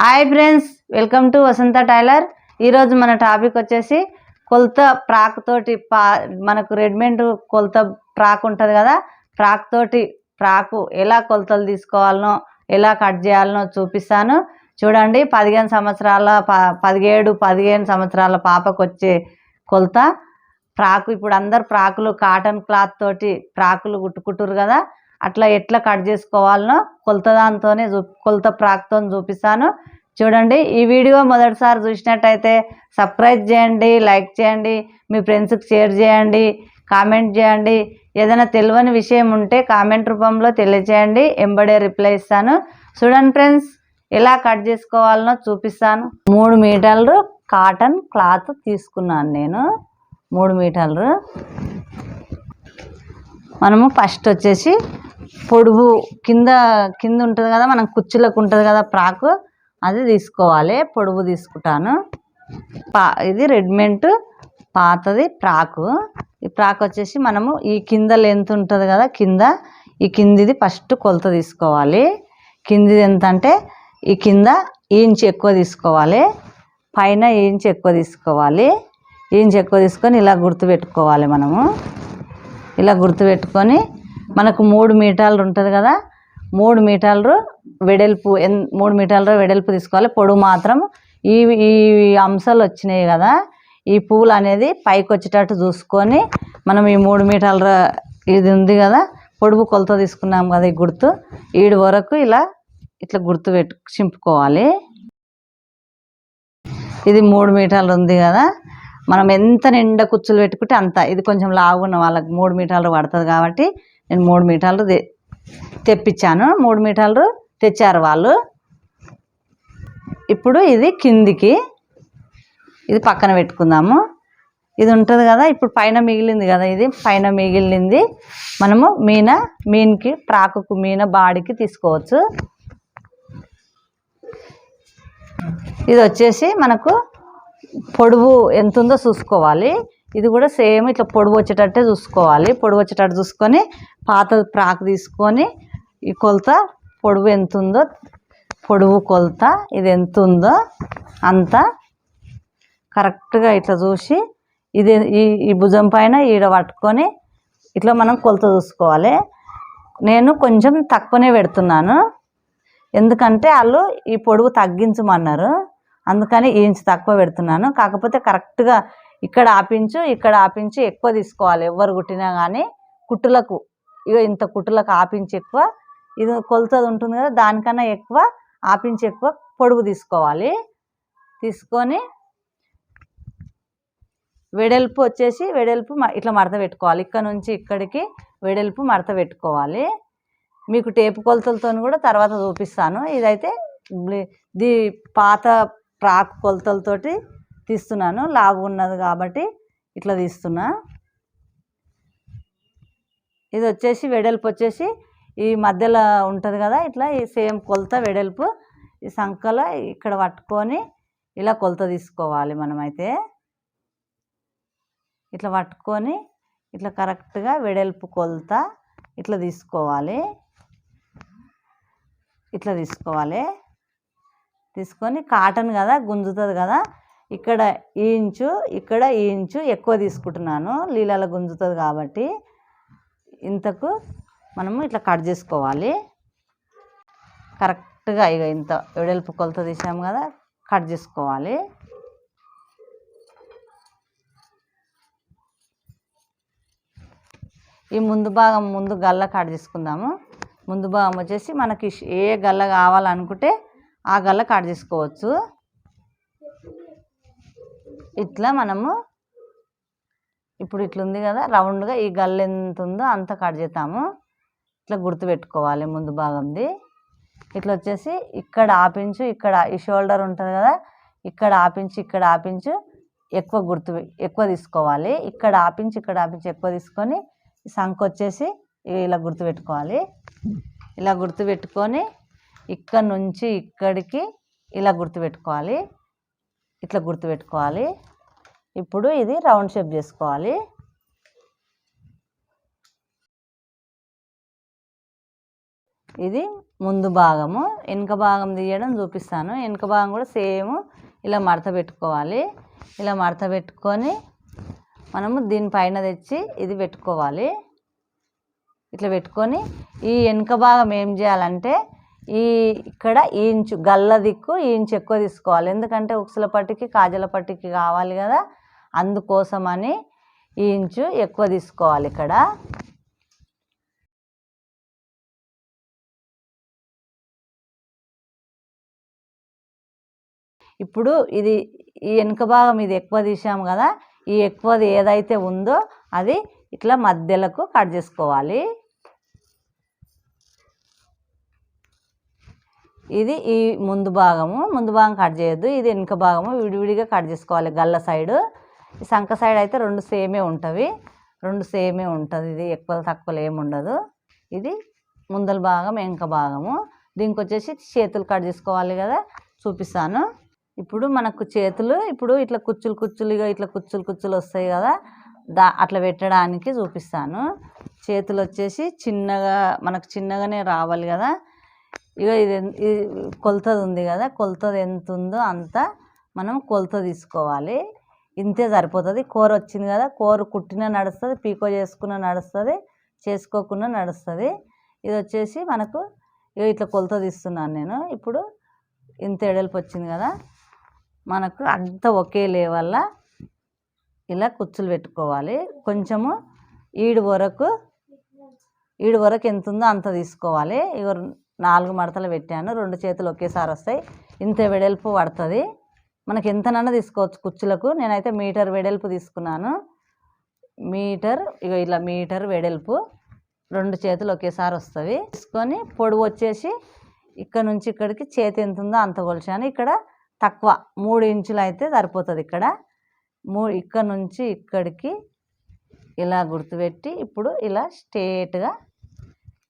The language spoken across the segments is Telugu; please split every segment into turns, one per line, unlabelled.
Hi friends, welcome to Vasantha tailor. ఈరోజు మన టాపిక్ వచ్చేసి కొలత ఫ్రాక్ తోటి మనకు రెడీమేడ్ కొలత ఫ్రాక్ ఉంటుంది కదా, ఫ్రాక్ ఎలా కొలతలు తీసుకోవాలనో ఎలా కట్ చేయాలనో చూపిస్తాను. చూడండి, 15 సంవత్సరాల 15 సంవత్సరాల పాపకు వచ్చే కొలత ఫ్రాక్. ఇప్పుడు అందరు ఫ్రాకులు కాటన్ క్లాత్ తోటి ఫ్రాకులు కుట్టుకుంటారు కదా, అట్లా ఎట్లా కట్ చేసుకోవాలనో కొలత ఫ్రాక్తో చూపిస్తాను. చూడండి, ఈ వీడియో మొదటిసారి చూసినట్టయితే సబ్స్క్రైబ్ చేయండి, లైక్ చేయండి, మీ ఫ్రెండ్స్కి షేర్ చేయండి, కామెంట్ చేయండి. ఏదైనా తెలియని విషయం ఉంటే కామెంట్ రూపంలో తెలియజేయండి, ఎంబడే రిప్లై ఇస్తాను. చూడండి ఫ్రెండ్స్, ఎలా కట్ చేసుకోవాలనో చూపిస్తాను. 3 మీటర్లు కాటన్ క్లాత్ తీసుకున్నాను నేను. 3 మీటర్లు. మనము ఫస్ట్ వచ్చేసి పొడుగు కింద ఉంటుంది కదా, మనం కుచ్చులకు ఉంటుంది కదా ఫ్రాక్, అది తీసుకోవాలి. పొడుగు తీసుకుంటాను. ఇది రెడీమేడ్ పాతది ఫ్రాకు. ఈ ఫ్రాక్ వచ్చేసి మనము ఈ కింద లెంత్ ఉంటుంది కదా, ఈ కిందిది ఫస్ట్ కొలత తీసుకోవాలి. కిందిది ఎంత అంటే ఈ కింద ఇంచ్ ఎక్కువ తీసుకోవాలి, పైన ఇంచ్ ఎక్కువ తీసుకోవాలి. ఇంచ్ ఎక్కువ తీసుకొని ఇలా గుర్తుపెట్టుకోవాలి. మనము ఇలా గుర్తుపెట్టుకొని మనకు 3 మీటర్లు ఉంటుంది కదా, 3 మీటర్లు వెడల్పు 3 మీటర్ల వెడల్పు తీసుకోవాలి. పొడవు మాత్రం ఈ అంశాలు వచ్చినాయి కదా, ఈ పూలు అనేది పైకి వచ్చేటట్టు చూసుకొని మనం ఈ 3 మీటర్ల ఇది ఉంది కదా, పొడుగు కొలత తీసుకున్నాం కదా, ఈ గుర్తు ఈడు వరకు ఇట్లా గుర్తు చింపుకోవాలి. ఇది 3 మీటర్లు ఉంది కదా, మనం ఎంత నిండా కుచ్చులు పెట్టుకుంటే అంత. ఇది కొంచెం లావున్న వాళ్ళకి 3 మీటర్లు పడుతుంది కాబట్టి నేను 3 మీటర్లు తెప్పించాను. 3 మీటర్లు తెచ్చారు వాళ్ళు. ఇప్పుడు ఇది కిందికి, ఇది పక్కన పెట్టుకుందాము. ఇది ఉంటుంది కదా, ఇప్పుడు పైన మిగిలింది కదా, ఇది పైన మిగిలింది మనము మీన్కి ఫ్రాకుకు బాడీకి తీసుకోవచ్చు. ఇది వచ్చేసి మనకు పొడవు ఎంత ఉందో చూసుకోవాలి. ఇది కూడా సేమ్ ఇట్లా పొడవు వచ్చేటట్టే చూసుకోవాలి. పొడవు వచ్చేటట్టు చూసుకొని పాత ఫ్రాక్ తీసుకొని ఈ కొలత పొడవు ఎంత ఉందో, పొడవు కొలత ఇది ఎంత ఉందో అంత కరెక్ట్గా ఇట్లా చూసి ఇది ఈ భుజం పైన ఈడ పట్టుకొని ఇట్లా మనం కొలత చూసుకోవాలి. నేను కొంచెం తక్కువనే పెడుతున్నాను, ఎందుకంటే వాళ్ళు ఈ పొడవు తగ్గించమన్నారు, అందుకని ఇంచు తక్కువ పెడుతున్నాను. కాకపోతే కరెక్ట్గా ఇక్కడ ఆపించు ఎక్కువ తీసుకోవాలి. ఎవరు కుట్టినా కానీ కుట్టులకు ఇంత కుట్టులకు ఆపించి ఎక్కువ, ఇది కొలతది ఉంటుంది కదా, దానికన్నా ఎక్కువ ఆపించి ఎక్కువ పొడవు తీసుకోవాలి. తీసుకొని వెడల్పు వచ్చేసి ఇట్లా మడత పెట్టుకోవాలి. ఇక్కడ నుంచి ఇక్కడికి వెడల్పు మడత పెట్టుకోవాలి. మీకు టేపు కొలతలతో కూడా తర్వాత చూపిస్తాను. ఇదైతే పాత ఫ్రాక్ కొలతలతోటి తీస్తున్నాను. లావు ఉన్నది కాబట్టి ఇట్లా తీస్తున్నా. ఇది వచ్చేసి వెడల్పు వచ్చేసి ఈ మధ్యలో ఉంటుంది కదా, ఇట్లా ఈ సేమ్ కొలత వెడల్పు ఈ సంకలో ఇక్కడ పట్టుకొని ఇలా కొలత తీసుకోవాలి. మనమైతే ఇట్లా పట్టుకొని ఇట్లా కరెక్ట్గా వెడల్పు కొలత ఇట్లా తీసుకోవాలి. ఇట్లా తీసుకొని కాటన్ కదా, గుంజుతుంది కదా, ఇక్కడ ఇంచు ఎక్కువ తీసుకుంటున్నాను. లీలాల గుంజుతుంది కాబట్టి ఇంతకు మనము ఇట్లా కట్ చేసుకోవాలి. కరెక్ట్గా ఇంత వెడల్పు కొలత తీసాము కదా, కట్ చేసుకోవాలి. ఈ ముందు గల్ల కట్ చేసుకుందాము. ముందు భాగం వచ్చేసి మనకి ఏ గల్ల కావాలనుకుంటే ఆ గల్ల కట్ చేసుకోవచ్చు. ఇట్లా మనము ఇప్పుడు ఇట్లా ఉంది కదా, రౌండ్గా ఈ గల్ల ఎంత ఉందో అంత కట్ చేస్తాము. ఇట్లా గుర్తుపెట్టుకోవాలి. ముందు భాగంది ఇట్లా వచ్చేసి ఇక్కడ ఆపించు, ఇక్కడ ఈ షోల్డర్ ఉంటుంది కదా, ఇక్కడ ఆపించు ఎక్కువ తీసుకోవాలి. ఇక్కడ ఆపించి ఎక్కువ తీసుకొని సంఖ వచ్చేసి ఇలా గుర్తుపెట్టుకోవాలి. ఇలా గుర్తుపెట్టుకొని ఇక్కడ నుంచి ఇక్కడికి ఇలా గుర్తుపెట్టుకోవాలి. ఇట్లా గుర్తుపెట్టుకోవాలి. ఇప్పుడు ఇది రౌండ్ షేప్ చేసుకోవాలి. ఇది ముందు భాగము. వెనుక భాగం తీయడం చూపిస్తాను. వెనుక భాగం కూడా సేమ్ ఇలా మడత పెట్టుకోవాలి. ఇలా మడత పెట్టుకొని మనము దీనిపైన తెచ్చి ఇది పెట్టుకోవాలి. ఇట్లా పెట్టుకొని ఈ వెనుక భాగం ఏం చేయాలంటే ఇక్కడ ఇంచు గల్ల దిక్కు ఇంచు ఎక్కువ తీసుకోవాలి. ఎందుకంటే ఉక్సుల పట్టికి కాజల పట్టికి కావాలి కదా, అందుకోసమని ఈ ఇంచు ఎక్కువ తీసుకోవాలి. ఇక్కడ ఇప్పుడు ఇది ఈ వెనుక భాగం ఇది ఎక్కువ తీసాము కదా, ఈ ఎక్కువది ఏదైతే ఉందో అది ఇట్లా మధ్యలకు కట్ చేసుకోవాలి. ఇది ఈ ముందు భాగం కట్ చేయొద్దు. ఇది వెనుక భాగము విడివిడిగా కట్ చేసుకోవాలి. గల్ల సైడు ఈ సంక సైడ్ అయితే రెండు సేమే ఉంటుంది. ఇది ఎక్కువ తక్కువలో ఏమి ఉండదు. ఇది ముందల భాగం వెనుక భాగము. దీనికి వచ్చేసి చేతులు కట్ చేసుకోవాలి కదా, చూపిస్తాను. ఇప్పుడు మనకు చేతులు ఇప్పుడు ఇట్లా కుచ్చులుగా ఇట్లా కుచ్చులు వస్తాయి కదా, అట్లా పెట్టడానికి చూపిస్తాను. చేతులు వచ్చేసి మనకు చిన్నగానే రావాలి కదా. ఇక ఇది కొలతది ఉంది కదా, కొలతది ఎంత ఉందో అంత మనం కొలత తీసుకోవాలి. ఇంతే సరిపోతుంది. కూర వచ్చింది కదా, కూర కుట్టినా నడుస్తుంది, పీకో చేసుకున్నా నడుస్తుంది, చేసుకోకుండా నడుస్తుంది. ఇది వచ్చేసి మనకు ఇట్లా కొలత తీస్తున్నాను నేను. ఇప్పుడు ఇంత ఎడల్పు వచ్చింది కదా, మనకు అంత ఒకే లేవల్ల ఇలా కుచ్చులు పెట్టుకోవాలి. కొంచెము ఈడు వరకు ఎంత ఉందో అంత తీసుకోవాలి. ఇక 4 మడతలు పెట్టాను. 2 చేతులు ఒకేసారి వస్తాయి. ఇంత వెడల్పు పడుతుంది. మనకి ఎంతనన్నా తీసుకోవచ్చు కుచ్చులకు. నేనైతే మీటర్ వెడల్పు తీసుకున్నాను. ఇక ఇలా మీటర్ వెడల్పు 2 చేతులు ఒకేసారి వస్తుంది. తీసుకొని పొడవు వచ్చేసి ఇక్కడ నుంచి ఇక్కడికి చేతి ఎంత ఉందో అంత కొలిచాను. ఇక్కడ తక్కువ 3 ఇంచులు అయితే సరిపోతుంది. ఇక్కడ నుంచి ఇక్కడికి ఇలా గుర్తుపెట్టి ఇప్పుడు ఇలా స్ట్రేట్గా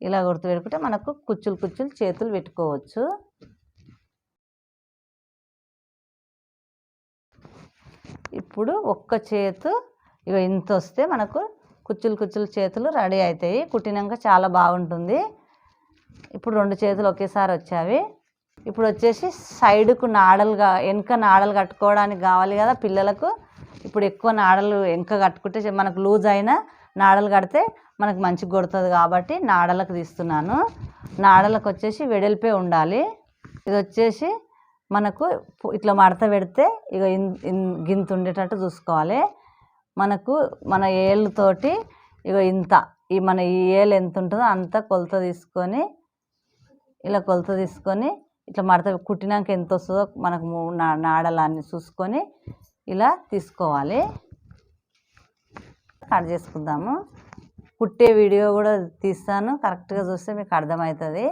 ఇలా గుర్తుపెట్టుకుంటే మనకు కుచ్చులు చేతులు పెట్టుకోవచ్చు. ఇప్పుడు ఒక్క చేతు ఇక ఇంత వస్తే మనకు కుచ్చులు చేతులు రెడీ అవుతాయి. కుట్టినాక చాలా బాగుంటుంది. ఇప్పుడు 2 చేతులు ఒకేసారి వచ్చావి. ఇప్పుడు వచ్చేసి సైడ్కు వెనక నాడలు కట్టుకోవడానికి కావాలి కదా పిల్లలకు. ఇప్పుడు ఎక్కువ నాడలు వెనక కట్టుకుంటే మనకు లూజ్ అయినా నాడలు కడితే మనకు మంచిగా కొడుతుంది కాబట్టి నాడలకు తీస్తున్నాను. నాడలకు వచ్చేసి వెడల్పే ఉండాలి. ఇది వచ్చేసి మనకు ఇట్లా మడత పెడితే ఇక గింత ఉండేటట్టు చూసుకోవాలి. మన ఏళ్ళతోటి ఇక ఇంత మన ఈ ఏళ్ళు ఎంత ఉంటుందో అంత కొలత తీసుకొని ఇలా కొలత తీసుకొని ఇట్లా మడత కుట్టినాక ఎంత వస్తుందో మనకు నాడలాన్ని చూసుకొని ఇలా తీసుకోవాలి. కట్ చేసుకుందాము. కుట్టే వీడియో కూడా తీస్తాను, కరెక్ట్గా చూస్తే మీకు అర్థమవుతుంది.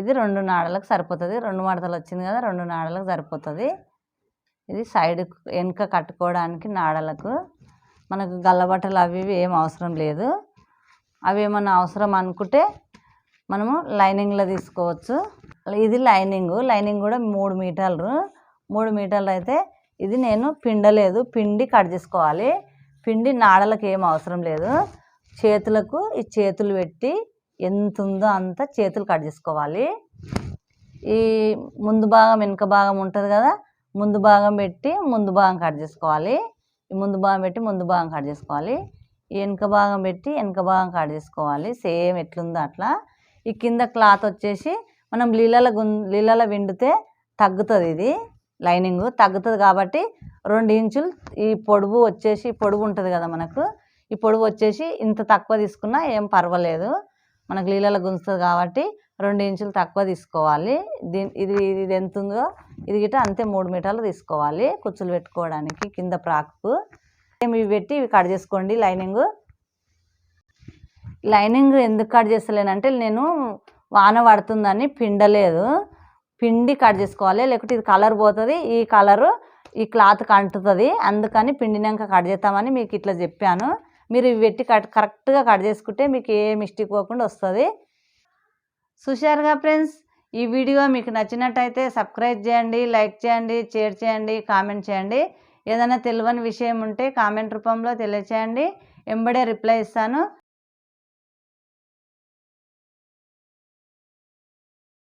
ఇది 2 నాడలకు సరిపోతుంది. 2 మడతలు వచ్చింది కదా, 2 నాడలకు సరిపోతుంది. ఇది సైడ్ వెనుక కట్టుకోవడానికి నాడలకు. మనకు గల్లబట్టలు అవి ఏం అవసరం లేదు. అవి ఏమన్నా అవసరం అనుకుంటే మనము లైనింగ్లో తీసుకోవచ్చు. ఇది లైనింగ్ కూడా 3 మీటర్లు. 3 మీటర్లు అయితే ఇది నేను పిండలేదు, పిండి కట్ చేసుకోవాలి. పిండి నాడలకు ఏం అవసరం లేదు. చేతులకు ఈ చేతులు పెట్టి ఎంత ఉందో అంత చేతులు కట్ చేసుకోవాలి. ఈ ముందు భాగం వెనుక భాగం ఉంటుంది కదా, ముందు భాగం పెట్టి ముందు భాగం కట్ చేసుకోవాలి. ఈ ముందు భాగం పెట్టి ముందు భాగం కట్ చేసుకోవాలి. ఈ వెనుక భాగం పెట్టి వెనుక భాగం కట్ చేసుకోవాలి. సేమ్ ఎట్లుందో అట్లా. ఈ కింద క్లాత్ వచ్చేసి మనం లీలలో విండితే తగ్గుతుంది. ఇది లైనింగ్ తగ్గుతుంది కాబట్టి 2 ఇంచులు ఈ పొడవు ఉంటుంది కదా మనకు, ఈ పొడవు వచ్చేసి ఇంత తక్కువ తీసుకున్నా ఏం పర్వాలేదు. మనకు లీలలో గుంజుతుంది కాబట్టి 2 ఇంచులు తక్కువ తీసుకోవాలి. ఇది ఎంత ఉందో ఇది గిట్ట అంతే 3 మీటర్లు తీసుకోవాలి కుచ్చులు పెట్టుకోవడానికి. కింద ప్రాక్కు ఇవి పెట్టి ఇవి కట్ చేసుకోండి. లైనింగ్ ఎందుకు కట్ చేస్తలేనంటే నేను వాన పడుతుందని పిండలేదు. పిండి కట్ చేసుకోవాలి, లేకపోతే ఇది కలర్ పోతుంది. ఈ కలరు ఈ క్లాత్కి అంటుతుంది. అందుకని పిండినాక కట్ చేస్తామని మీకు ఇట్లా చెప్పాను. మీరు ఇవి పెట్టి కరెక్ట్గా కట్ చేసుకుంటే మీకు ఏ మిస్టేక్ పోకుండా వస్తుంది. చూశారుగా ఫ్రెండ్స్, ఈ వీడియో మీకు నచ్చినట్టయితే సబ్స్క్రైబ్ చేయండి, లైక్ చేయండి, షేర్ చేయండి, కామెంట్ చేయండి. ఏదైనా తెలియని విషయం ఉంటే కామెంట్ రూపంలో తెలియచేయండి, వెంబడే రిప్లై ఇస్తాను.